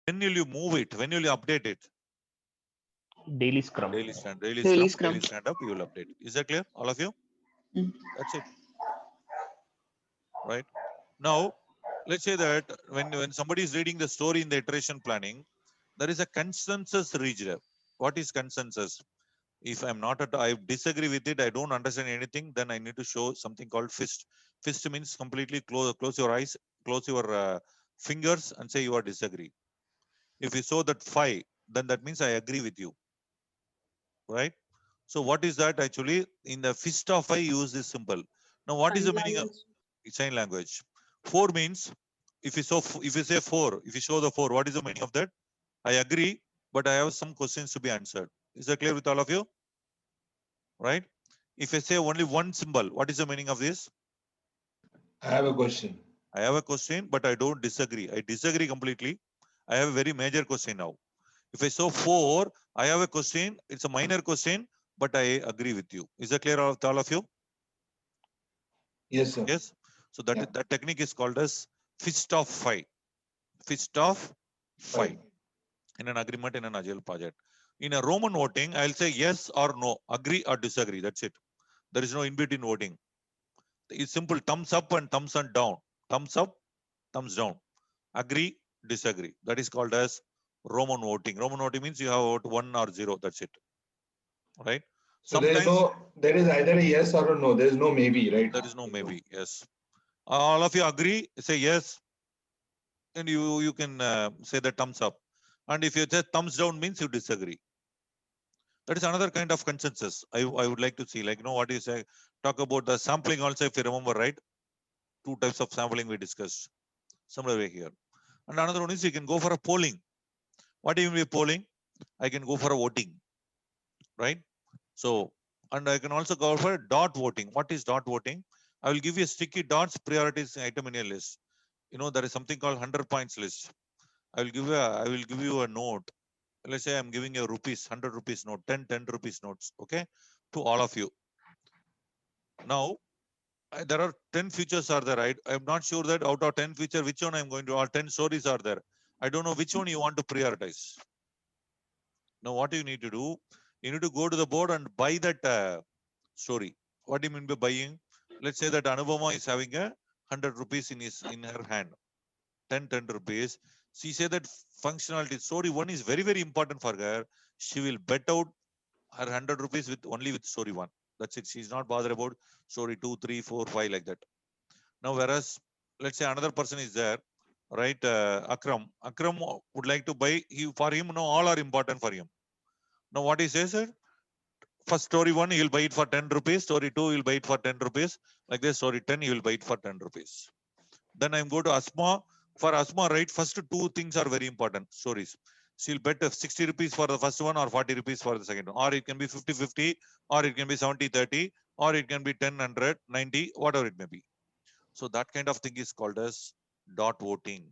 When will you move it? When will you update it? Daily scrum. Daily stand, daily Daily scrum, daily scrum. stand up, you will update. Is that clear, all of you? Mm. That's it. Right. Now, let's say that when somebody is reading the story in the iteration planning, there is a consensus reached. What is consensus? If I'm not at, I disagree with it, I don't understand anything, then I need to show something called fist. Fist means completely close your eyes, close your fingers and say you are disagree. If you show that 5, then that means I agree with you. Right? So what is that actually? In the fist of 5, use this symbol. Now what is the meaning of sign language? 4 means if you say 4, if you show the 4, what is the meaning of that? I agree, but I have some questions to be answered. Is that clear with all of you? Right? If I say only one symbol, what is the meaning of this? I have a question. I have a question, but I don't disagree. I disagree completely. I have a very major question now. If I show 4, I have a question. It's a minor question, but I agree with you. Is that clear to all of you? Yes, sir. Yes. So that technique is called as fist of 5. Fist of 5 in an agreement in an agile project. In a Roman voting, I'll say yes or no, agree or disagree. That's it. There is no in between voting. It's simple, thumbs up and thumbs down. Thumbs up, thumbs down. Agree, disagree. That is called as Roman voting. Roman voting means you have vote 1 or 0. That's it. Right? So there is either a yes or a no. There is no maybe, right? There is no maybe. Yes. All of you agree, say yes. And you can say the thumbs up. And if you say thumbs down means you disagree. That is another kind of consensus. I would like to see, like, what you say, talk about the sampling also, if you remember, right? 2 types of sampling we discussed. Similar way here. And another one is you can go for a polling. What do you mean by polling? I can go for a voting, right? So, and I can also go for dot voting. What is dot voting? I will give you a sticky dots priorities item in your list. There is something called 100 points list. I will give you a note. Let's say I'm giving you rupees, 100 rupees note, 10 rupees notes, okay, to all of you. Now, there are 10 features are there, right? I'm not sure that out of 10 feature, which one I'm going to, or 10 stories are there. I don't know which one you want to prioritize. Now, what you need to do, you need to go to the board and buy that story. What do you mean by buying? Let's say that Anubhama is having a 100 rupees in her hand, 10 rupees. She said that functionality, story 1 is very, very important for her. She will bet out her 100 rupees only with story 1. That's it. She's not bothered about story 2, 3, 4, 5 like that. Now, whereas, let's say another person is there, right? Akram would like to buy, for him, no, all are important for him. Now, what he says, sir? First story 1, he'll buy it for 10 rupees. Story 2, he'll buy it for 10 rupees. Like this, story 10, he will buy it for 10 rupees. Then I'm going to Asma. For Asma, right, first 2 things are very important stories. She'll bet 60 rupees for the first one or 40 rupees for the second one. Or it can be 50-50, or it can be 70-30, or it can be 10-100, 90, whatever it may be. So that kind of thing is called as dot voting.